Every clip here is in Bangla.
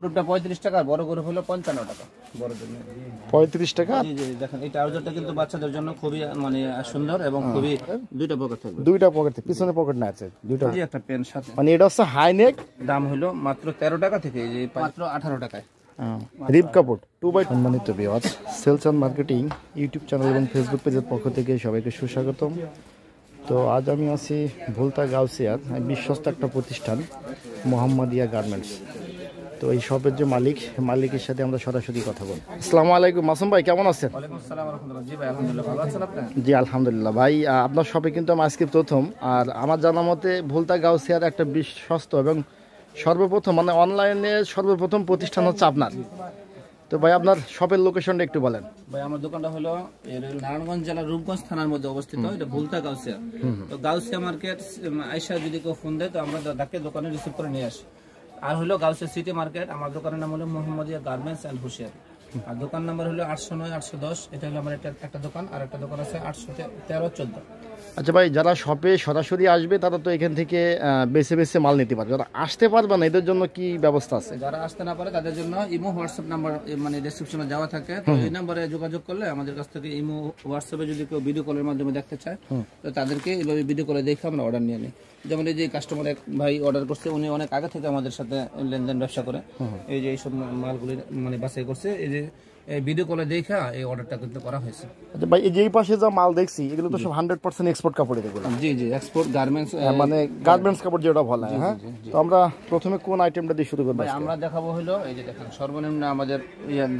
গ্রুপটা 35 টাকা, বড় গ্রুপ হলো 55 টাকা। বড় জন্য 35 টাকা। জি জি দেখেন এই ট্রাউজারটা কিন্তু বাচ্চাদের জন্য খুবই মানে সুন্দর এবং খুবই দুইটা পকেট থাকবে। দুইটা পকেট, পিছনে পকেট না আছে দুইটা। জি একটা পেন সাথে। মানে এটা হচ্ছে হাই নেক, দাম হলো মাত্র 13 টাকা থেকে এই যে মাত্র 18 টাকায়। রিপ কাপড় 2x2। সম্মানিত viewers, sales and marketing YouTube channel এবং ফেসবুক পেজের পক্ষ থেকে সবাইকে সুস্বাগতম। তো আজ আমি আছি ভুলতা গাউসিয়ার বিশ্বস্ত একটা প্রতিষ্ঠান মোহাম্মদিয়া গার্মেন্টস। তো এই শপের যে মালিকের সাথে আমরা সরাসরি কথা বলব। আসসালামু আলাইকুম মাসুম ভাই, কেমন আছেন? ওয়ালাইকুম আসসালাম ওয়া রাহমাতুল্লাহ। জি ভাই আলহামদুলিল্লাহ, ভালো আছেন আপনি? জি আলহামদুলিল্লাহ ভাই। আপনার শপে কিন্তু আমি আজকে প্রথম, আর আমার জানা মতে ভুলতা গাউসিয়ার একটা বিশ্বস্ত এবং সর্বপ্রথম মানে অনলাইনে সর্বপ্রথম প্রতিষ্ঠান হচ্ছে আপনার। তো ভাই আপনার শপের লোকেশনটা একটু বলেন। ভাই আমার দোকানটা হলো নারায়ণগঞ্জ জেলার রূপগঞ্জ থানার মধ্যে অবস্থিত। এটা ভুলতা গাউসিয়া। তো গাউসিয়া মার্কেট আয়শা যদি কেউ ফোন দেয় তো আমরা তাকে দোকানে রিসিভ করে নিয়ে আসি। আর হলো গাউসিয়া সিটি মার্কেট, আমার দোকানের নাম হলো মোহাম্মদিয়া গার্মেন্টস অ্যান্ড হুশিয়ারি। আর দোকান নাম্বার হলো 809 810। এটা হলো আমার একটা দোকান, আর একটা দোকান আছে 813 14। আচ্ছা ভাই, যারা শপে সরাসরি আসবে তারা তো এখান থেকে বেছে বেছে মাল নিতে পারবে, যারা আসতে পারবে না এদের জন্য কি ব্যবস্থা আছে? যারা আসতে না পারে তাদের জন্য ইমো হোয়াটসঅ্যাপ নাম্বার মানে ডেসক্রিপশনে দেওয়া থাকে। তো এই নাম্বারে যোগাযোগ করলে আমাদের কাছ থেকে ইমো হোয়াটসঅ্যাপে যদি কেউ ভিডিও কলের মাধ্যমে দেখতে চায় তো তাদেরকে এইভাবে ভিডিও কলে দেখে আমরা অর্ডার নিয়ে নিই। যেমন এই যে কাস্টমার এক ভাই অর্ডার করছে, উনি অনেক আগে থেকে আমাদের সাথে লেনদেন ব্যবসা করে। এই যে এইসব মালগুলি মানে বাছাই করছে, এই যে এই ভিডিও কলে দেখা এই অর্ডারটা কিন্তু করা হয়েছে। আচ্ছা ভাই, এই যে এই পাশে যা মাল দেখছি এগুলো তো সব 100% এক্সপোর্ট কাপড় এগুলো। জি জি এক্সপোর্ট গার্মেন্টস, মানে গার্মেন্টস কাপড় যেটা বলা হয়। হ্যাঁ, তো আমরা প্রথমে কোন আইটেমটা দিয়ে শুরু করব? ভাই আমরা দেখাবো হলো এই যে দেখেন সর্বনিম্ন আমাদের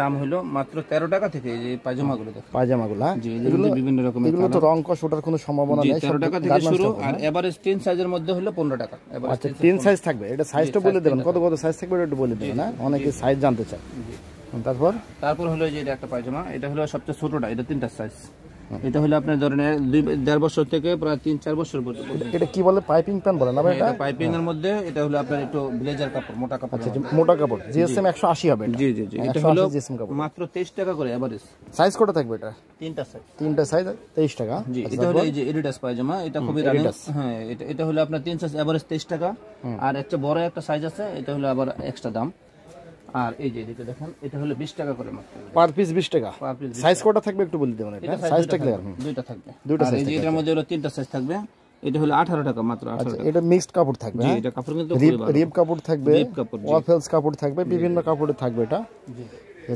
দাম হলো মাত্র 13 টাকা থেকে এই যে পায়জামাগুলো দেখেন। পায়জামাগুলো, হ্যাঁ জি এগুলো বিভিন্ন রকমের, এগুলো তো রং কস ওঠার কোনো সম্ভাবনা নেই। 13 টাকা থেকে শুরু, আর এভারেজ 3 সাইজের মধ্যে হলো 15 টাকা। আচ্ছা 3 সাইজ থাকবে, এটা সাইজটা বলে দেবেন, কত কত সাইজ থাকবে এটা একটু বলে দেবেন। না অনেকে সাইজ জানতে চায়। তারপর হলো যে এটা একটা পায়জামা, এটা হলো সবচেয়ে ছোটটা, এটা 3টা সাইজ। এটা হলো আপনার ধরেন 2.5 বছর থেকে প্রায় 3-4 বছর পর্যন্ত। এটা কি বলে, পাইপিং প্যান্ট বলে না ভাই? এটা পাইপিং এর মধ্যে এটা হলো আপনার একটু ব্লেজার কাপড়, মোটা কাপড়। আচ্ছা মোটা কাপড়, জিএসএম 180 হবে এটা। জি জি জি এটা হলো মাত্র 23 টাকা করে এভারেজ। সাইজ কত থাকবে এটা? 3টা সাইজ। 3টা সাইজ 23 টাকা। জি এটা হলো এই যে এডিডাস পায়জামা, এটা খুবই রানিং। হ্যাঁ এটা হলো আপনার 3 সাইজ এভারেজ 23 টাকা। আর একটা বড় একটা সাইজ আছে, এটা হলো আবার এক্সট্রা দাম। আর এই যে এদিকে দেখেন এটা হলো 20 টাকা করে মাত্র, পার পিস 20 টাকা। সাইজ কত থাকবে একটু বলে দেবেন। এটা সাইজটা ক্লিয়ার? দুইটা থাকবে। আর এই যে এটার মধ্যে হলো 3টা সাইজ থাকবে। এটা হলো 18 টাকা মাত্র। 18 টাকা। এটা মিক্সড কাপড় থাকবে। জি এটা কাপড় কিন্তু খুবই ভালো। রিপ কাপড় থাকবে, ওয়াফেলস কাপড় থাকবে, বিভিন্ন কাপড়ে থাকবে এটা। জি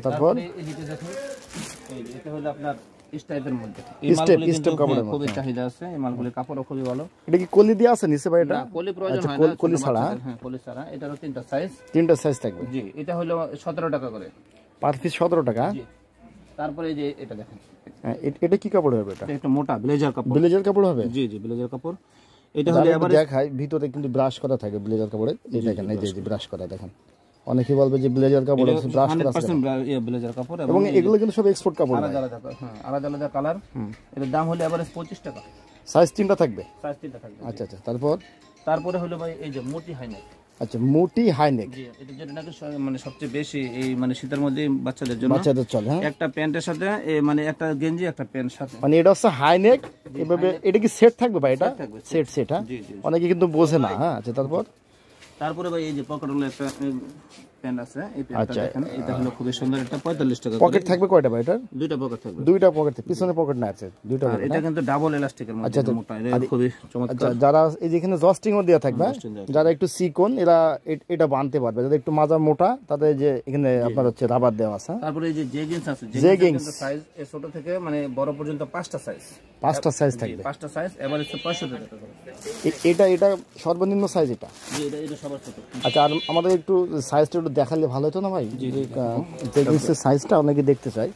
তারপর এদিকে দেখেন এই যে এটা হলো আপনার স্টাইপের মধ্যে এই মালগুলো কিন্তু খুবই চাহিদা আছে। এই মালগুলোর কাপড়ও খুবই ভালো। এটা কি কলি দিয়ে আছে নিচে ভাই? এটা না কলি প্রয়োজন হয় না, কলি ছাড়া। হ্যাঁ কলি ছাড়া। এটারও 3টা সাইজ। 3টা সাইজ থাকবে। জি এটা হলো 17 টাকা করে পার পিস। 17 টাকা। জি তারপরে এই যে এটা দেখেন, এটা কি কাপড় হবে? এটা একটা মোটা ব্লেজার কাপড়। ব্লেজার কাপড় হবে? জি জি ব্লেজার কাপড়। এটা হলো এবারে দেখাই, ভিতরে কিন্তু ব্রাশ করা থাকে ব্লেজার কাপড়ে। এই দেখেন, এই যে ব্রাশ করা দেখেন। অনেকে বলবে যে ব্লেজার কাপড় ব্রাশ করা আছে। 100% ব্লেজার কাপড় এবং এগুলো কিন্তু সব এক্সপোর্ট কাপড়। আলাদা আলাদা, হ্যাঁ আলাদা আলাদা কালার। এর দাম হলো এভারেজ 25 টাকা। সাইজ 3টা থাকবে। সাইজ 3টা থাকবে। আচ্ছা আচ্ছা তারপরে হলো ভাই এই যে মোটি হাইনেক। আচ্ছা মোটি হাইনেক। জি এটা যেটা নাকি মানে সবচেয়ে বেশি এই মানে শীতের মধ্যে বাচ্চাদের জন্য চলে। হ্যাঁ একটা প্যান্টের সাথে মানে একটা গেঞ্জি একটা প্যান্ট সাথে, মানে এটা হচ্ছে হাইনেক। এভাবে এটা কি সেট থাকবে ভাই? এটা সেট। হ্যাঁ অনেকে কিন্তু বোঝে না। হ্যাঁ আচ্ছা তারপরে ভাই এই যে পকেটওয়ালা একটা প্যান্ট আছে, এই প্যান্টটা দেখেন, এটা হলো খুবই সুন্দর। এটা 45 টাকা। পকেট থাকবে কয়টা ভাই? এটা 2টা পকেট থাকবে। 2টা পকেট, পিছনে পকেট না আছে 2টা। আর এটা কিন্তু ডাবল এলাস্টিকের মধ্যে মোটা, এটা খুবই চমৎকার। আচ্ছা যারা এই যেখানে জস্টিংও দেয়া থাকবে, যারা একটু চিকন এরা এটা বানতে পারবে। যারা একটু মাজা মোটা তাদের যে এখানে আপনার হচ্ছে রাবার দেওয়া আছে। তারপরে এই যে জেগিংস আছে, জেগিংস সাইজ ছোট থেকে মানে বড় পর্যন্ত 5টা সাইজ। 5টা সাইজ থাকবে। 5টা সাইজ এভারেজ 65 টাকা করে। এটা সর্বনিম্ন সাইজ এটা। জি এটা সবার ছোট। আচ্ছা আর আমাদের একটু সাইজটা একটু দেখালে ভালো হতো না ভাই? জেগিংসের সাইজটা অনেকে দেখতে চায়।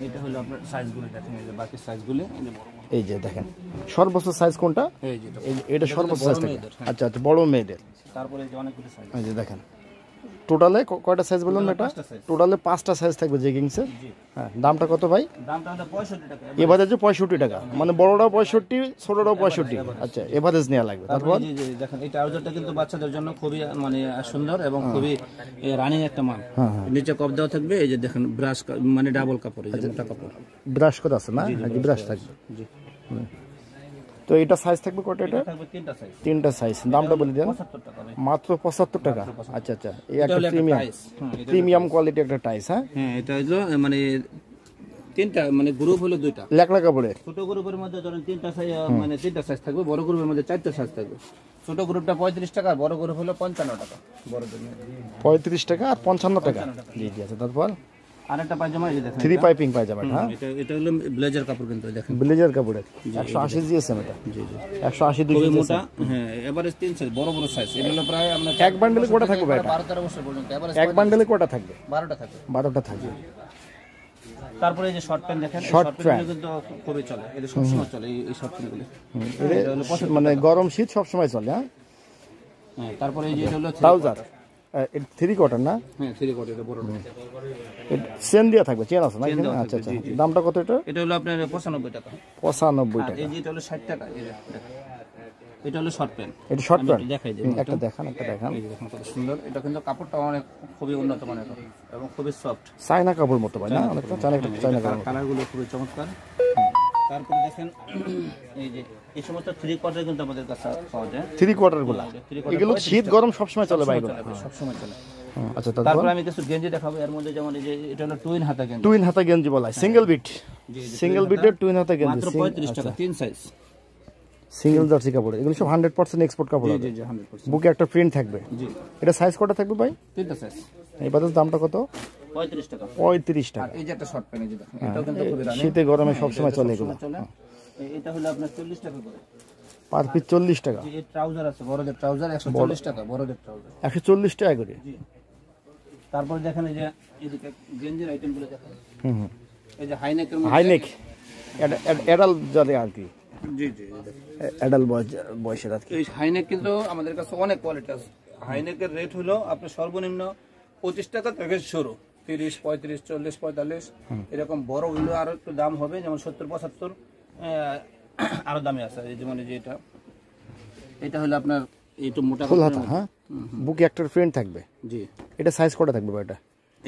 এটা হলো আপনার সাইজগুলো দেখেন, এই যে বাকি সাইজগুলো এই যে দেখেন সর্বোচ্চ সাইজ কোনটা? এই যে এটা সর্বোচ্চ সাইজ থাকে। আচ্ছা বড় মেয়েদের। তারপরে এই যে অনেকগুলো সাইজ। এই যে দেখেন টোটালে কয়টা সাইজ বললেন? এটা টোটালে 5টা সাইজ থাকবে জেগিংসের। হ্যাঁ দামটা কত ভাই? দামটা হলো 65 টাকা। এভারেজ 65 টাকা, মানে বড়টাও 65, ছোটটাও 65। আচ্ছা এভারেজ নেওয়া লাগবে। তারপর দেখেন এই ট্রাউজারটা কিন্তু বাচ্চাদের জন্য খুবই মানে সুন্দর এবং খুবই রানিং একটা মাল। নিচে কপ দেওয়া থাকবে। এই যে দেখেন ব্রাশ মানে ডাবল কাপড়, এই যে মোটা কাপড় ব্রাশ করা আছে না? ব্রাশ থাকবে। জি তো এটা সাইজ থাকবে কত? এটা থাকবে তিনটা সাইজ। তিনটা সাইজ। দামটা বলে দেন। 75 টাকা ভাই। মাত্র 75 টাকা। আচ্ছা আচ্ছা, এই এটা একটা হলো একটা প্রিমিয়াম টাইস। এটা প্রিমিয়াম কোয়ালিটি একটা টাইস। হ্যাঁ, হ্যাঁ, এটা হলো মানে তিনটা মানে গ্রুপ হলো দুইটা। ল্যাকড়া কাপড়ের। ছোট গ্রুপের মধ্যে ধরেন তিনটা সাইজ, মানে তিনটা সাইজ থাকবে, বড় গ্রুপের মধ্যে চারটা সাইজ থাকবে। ছোট গ্রুপটা 35 টাকা, বড় গ্রুপ হলো 55 টাকা। বড় জন্য 35 টাকা আর 55 টাকা। জি জি। আচ্ছা, তারপর আরেকটা পায়জামা এই যে দেখেন, 3 পাইপিং পায়জামা। হ্যাঁ, এটা হলো ব্লেজার কাপড় কিন্তু দেখেন, ব্লেজার কাপড়ের 180 জিএসএম এটা। জি জি, 180 খুবই 200 মোটা। হ্যাঁ, এভারেজ 3 সাইজ, বড় বড় সাইজ। এটা হলো প্রায় আমরা এক বান্ডেলে কটা থাকবে ভাই? 12-13 বছর পর্যন্ত এভারেজ এক বান্ডেলে কটা থাকবে? 12টা থাকে। 12টা থাকবে। তারপরে এই যে শর্ট প্যান্ট দেখেন, শর্ট শর্ট প্যান্ট কিন্তু খুবই চলে, এটা সবসময় চলে এই শর্ট প্যান্টগুলো। মানে গরম শীত সব সময় চলে। হ্যাঁ, হ্যাঁ, তারপরে এই যে এটা হলো ট্রাউজার 3 কোয়ার্টার না? হ্যাঁ, 3 কোয়ার্টার, এটা বড়। চেন দেওয়া থাকবে, চেন আছে না এখানে? আচ্ছা আচ্ছা, দামটা কত এটা? এটা হলো আপনার 95 টাকা। 95 আর টাকা। এই যে এটা হলো 60 টাকা। এই যে এটা হলো শর্ট প্যান্ট। এটা শর্ট প্যান্ট দেখাই দিই, একটা দেখান, একটা দেখান। এই যে দেখুন কত সুন্দর। এটা কিন্তু কাপড়টা অনেক খুবই উন্নত মানের কাপড় এবং খুবই সফট। চায়না কাপড় মতো ভাই না? অনেকটা চায়না কাপড়। কালারগুলো খুবই চমৎকার। তারপরে দেখেন এই যে এই সমস্ত 3 কোয়ার্টার কিন্তু আমাদের কাছে পাওয়া যায়। 3 কোয়ার্টার গুলা এগুলো শীত গরম সব সময় চলে ভাই এগুলো। সব সময় চলে। আচ্ছা, তারপর আমি কিছু গেঞ্জি দেখাবো এর মধ্যে, যেমন এই যে এটা হলো টুইন হাতা গেঞ্জি। টুইন হাতা গেঞ্জি বলা হয়, সিঙ্গেল বিট। সিঙ্গেল বিটের টুইন হাতা গেঞ্জি মাত্র 35 টাকা, 3 সাইজ। সিঙ্গেল জার্সি কাপড়। এগুলো সব 100% এক্সপোর্ট কাপড় হবে। জি জি, 100%। বুকে একটা প্রিন্ট থাকবে। জি, এটা সাইজ কটা থাকবে ভাই? তিনটা সাইজ। এই বাজার দামটা কত? 35 টাকা। 35 আর টাকা। এই যে একটা শর্ট প্যান্ট, এই যে দেখুন, এটাও কিন্তু খুবই রানিং। শীতে গরমে সব সময় চলে এগুলো। চলে। এটা হলো আপনার 40 টাকা করে। পার পিস 40 টাকা। এই ট্রাউজার আছে, বড়দের ট্রাউজার 140 টাকা, বড়দের ট্রাউজার। 140 টাকা করে। জি। তারপর দেখেন এই যে এদিকে গেঞ্জির আইটেমগুলো দেখেন। হুম। এই যে হাইনেকের মধ্যে, হাইনেক এডাল যাদের আর কি, জি জি, এই দেখেন। এডাল বয়সের আর কি। এই হাইনেক কিন্তু আমাদের কাছে অনেক কোয়ালিটি আছে। হাইনেকের রেট হলো আপনার সর্বনিম্ন 25 টাকা থেকে শুরু, 30, 35, 40, 45 এরকম। বড় হইলো আরো একটু দাম হবে, যেমন 70, 75 আরো দামে আছে। এই যেমন এই যে এটা হলো আপনার একটু মোটা ফুল কাপড়ের হাতা। মধ্যে। হ্যাঁ, বুকে একটা প্রিন্ট থাকবে। জি, এটা সাইজ কটা থাকবে ভাই?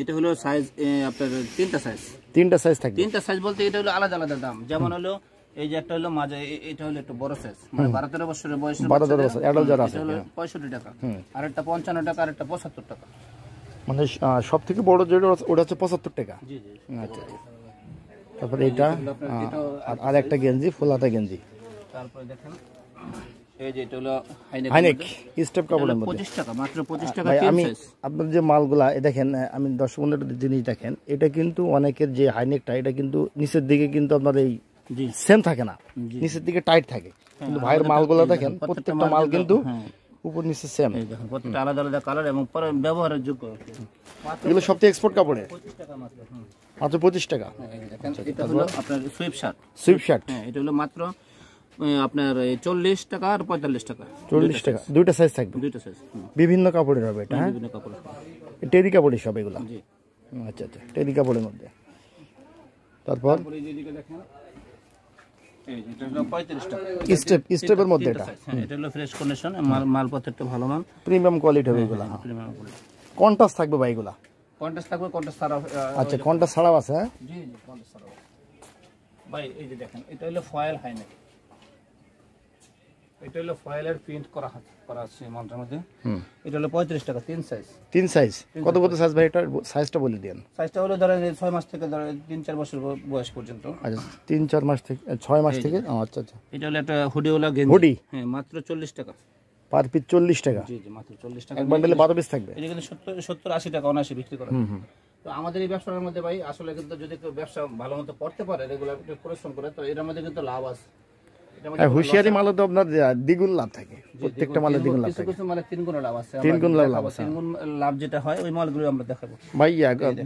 এটা হলো সাইজ আপনার 3টা সাইজ। 3টা সাইজ থাকবে। 3টা সাইজ বলতে এটা হলো আলাদা আলাদা দাম। যেমন হলো এই যে একটা হলো মাঝে, এটা হলো একটু বড় সাইজ, মানে 12-13 বছরের বয়সের 12-13 বছর অ্যাডাল যারা আছে। এটা হলো 65 টাকা, আর একটা 55 টাকা, আর একটা 75 টাকা। মানে সব থেকে বড় যেটা ওটা হচ্ছে 75 টাকা। জি জি। আচ্ছা, তারপরে এটা আর একটা গেঞ্জি, ফুল হাতা গেঞ্জি। তারপরে দেখেন এই যে এটা হলো হাইনেক স্টেপ কাপড়ের মধ্যে। 25 টাকা, মাত্র 25 টাকা, ভাই 3 আমি সাইজ। আপনার যে মালগুলা দেখেন, আমি দর্শক বন্ধুদের জিনিস দেখেন, এটা কিন্তু অনেকের যে হাইনেকটা, এটা কিন্তু নিচের দিকে কিন্তু আপনার এই জি, সেম থাকে না, নিচের দিকে টাইট থাকে। কিন্তু ভাইয়ের মালগুলা দেখেন, প্রত্যেকটা মাল কিন্তু উপর নিচে সেম। এই দেখেন প্রত্যেকটা আলাদা আলাদা কালার এবং পরে ব্যবহারের যোগ্য। এগুলো সব থেকে এক্সপোর্ট কাপড়ে। 25 টাকা মাত্র। মাত্র 25 টাকা। এই যে দেখেন এটা হলো আপনার সুইপ শার্ট। সুইপ শার্ট হ্যাঁ, এটা হলো মাত্র আপনার 40 টাকা আর 45 টাকা। 40 টাকা। দুইটা সাইজ থাকবে, দুইটা সাইজ, বিভিন্ন কাপড়ের হবে এটা। হ্যাঁ, বিভিন্ন কাপড়। টেরি কাপড়ের সব এগুলা। জি। আচ্ছা আচ্ছা, টেরি কাপড়ের মধ্যে। তারপর তারপরে এই যে এদিকে দেখেন, এই যে এটা হলো 35 টাকা। স্টেপের মধ্যে এটা হ্যাঁ, এটা হলো ফ্রেশ কন্ডিশন, মালপত্রটা ভালো মান, প্রিমিয়াম কোয়ালিটি হবে এগুলা। Premium quality. কন্ট্রাস্ট থাকবে ভাই এগুলা? কন্ট্রাস্ট থাকবে, কন্ট্রাস্ট ছাড়া। আচ্ছা, কন্ট্রাস্ট ছাড়াও আছে। হ্যাঁ, জি জি, কন্ট্রাস্ট ছাড়া। ভাই এই যে দেখেন, এটা হলো ফয়েল হাইনেক। এটা হলো ফয়েলের প্রিন্ট করা আছে মালটার মধ্যে। এটা হলো 35 টাকা, 3 সাইজ। 3 সাইজ। কত কত সাইজ ভাই? এটা সাইজটা বলে দেন। সাইজটা হলো ধরেন 6 মাস থেকে ধরেন 3-4 বছর বয়স পর্যন্ত। আচ্ছা, 3-4 মাস থেকে 6 মাস থেকে। আচ্ছা আচ্ছা। এটা হলো একটা হুডিওয়ালা গেঞ্জি। হুডি? হ্যাঁ, মাত্র 40 টাকা। পার পিস 40 টাকা। জি জি, মাত্র 40 টাকা। এক বান্ডেলে 12 পিস থাকবে। এটা কিন্তু 70-80 টাকা অনায়াসে বিক্রি করা। তো আমাদের এই ব্যবসার মধ্যে ভাই আসলে কিন্তু যদি কেউ ব্যবসা ভালো মতো করতে পারে, রেগুলার পরিশ্রম করে, তো এর মধ্যে কিন্তু লাভ আছে। হুঁশিয়ারি মালে তো আপনার দ্বিগুণ লাভ থাকে, প্রত্যেকটা মালে দ্বিগুণ লাভ থাকে। কিছু মানে 3 গুণ লাভ আছে। 3 গুণ লাভ আছে। 3 গুণ লাভ যেটা হয় ওই মালগুলো আমরা দেখাবো ভাই।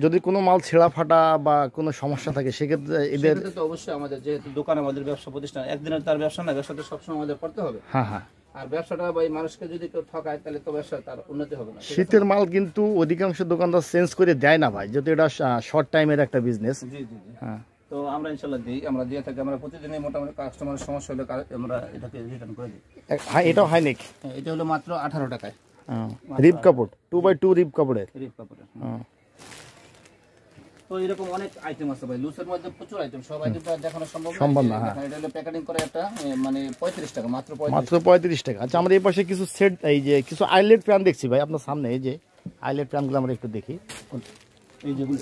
যদি কোনো মাল ছেঁড়া ফাটা বা কোনো সমস্যা থাকে, সেক্ষেত্রে এদের তো অবশ্যই আমাদের যেহেতু দোকান, আমাদের ব্যবসা প্রতিষ্ঠান, একদিনের তার ব্যবসা না, ব্যবসাটা সবসময় আমাদের করতে হবে। হ্যাঁ হ্যাঁ। আর ব্যবসাটা ভাই মানুষকে যদি কেউ ঠকায়, তাহলে তো ব্যবসা তার উন্নতি হবে না। শীতের মাল কিন্তু অধিকাংশ দোকানদার চেঞ্জ করে দেয় না ভাই, যেহেতু এটা শর্ট টাইমের একটা বিজনেস। জি জি জি। হ্যাঁ, তো আমরা ইনশাআল্লাহ দিই, আমরা দিয়ে থাকি। আমরা প্রতিদিনই মোটামুটি কাস্টমারের সমস্যা হলে আমরা এটাকে রিটার্ন করে দিই। হ্যাঁ, এটাও হাইনেক। হ্যাঁ, এটা হলো মাত্র 18 টাকায়। রিব কাপড়, 2x2 রিব কাপড়ের। রিপ কাপড়ের। হ্যাঁ, তো এরকম অনেক আইটেম আছে ভাই, লুজের মধ্যে প্রচুর আইটেম, সব আইটেম তো আর দেখানো সম্ভব না, হ্যাঁ। এটা হলো প্যাকেটিং করে একটা মানে 35 টাকা, মাত্র 35। মাত্র 35 টাকা। আচ্ছা, আমরা এই পাশে কিছু সেট, এই যে কিছু আইলেট ফ্যান দেখছি ভাই আপনার সামনে, এই যে আইলেট ফ্যানগুলো আমরা একটু দেখি। এই যেগুলো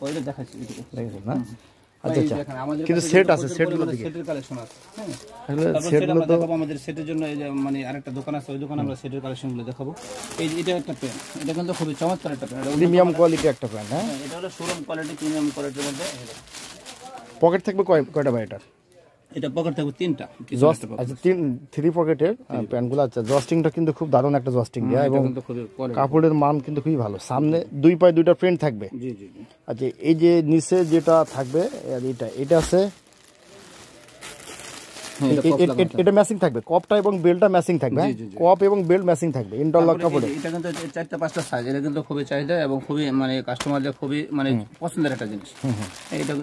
ওইটা দেখাচ্ছি এদিকে। দেখেছেন না? ভাই, আচ্ছা এই আচ্ছা, দেখেন, আমাদের কিন্তু কাছে সেট কিন্তু আছে, প্রচুর সেটগুলো পরিমাণে দিকে সেটের কালেকশন আছে, হ্যাঁ। আসলে তারপর সেট সেটগুলো আমরা তো দেখাবো, আমাদের সেটের জন্য এই যে মানে আরেকটা দোকান আছে, ওই দোকানে আমরা সেটের কালেকশনগুলো দেখাবো। এই যে এটা একটা পেন, এটা কিন্তু খুবই চমৎকার একটা পেন, প্রিমিয়াম কোয়ালিটি একটা ফ্যান, হ্যাঁ। এটা হলো শোরুম কোয়ালিটি, প্রিমিয়াম কোয়ালিটির মধ্যে। পকেট থাকবে কয়টা ভাই এটার? এটা পকেট থাকবে 3টা, আচ্ছা, 3 পকেটের প্যান্টগুলো। আচ্ছা, জস্টিংটা কিন্তু খুব দারুণ একটা জস্টিং দেয়া, এবং কিন্তু খুবই কোয়ালিটি। কাপড়ের মান কিন্তু খুবই ভালো। সামনে 2 পায়ে 2টা ফ্রেন্ড থাকবে। জি জি জি। আচ্ছা, এই যে নিচে যেটা থাকবে এটা আছে, হ্যাঁ, এটা কপ লাগানো এটা ম্যাচিং থাকবে, কপটা এবং বেল্টটা ম্যাচিং থাকবে, হ্যাঁ? কপ এবং বেল্ট ম্যাচিং থাকবে, ইন্টারলক কাপড়ে। এটা কিন্তু 4-5টা সাইজ, এটা কিন্তু খুবই চাহিদা এবং খুবই মানে কাস্টমারদের খুবই মানে পছন্দের একটা জিনিস। এটা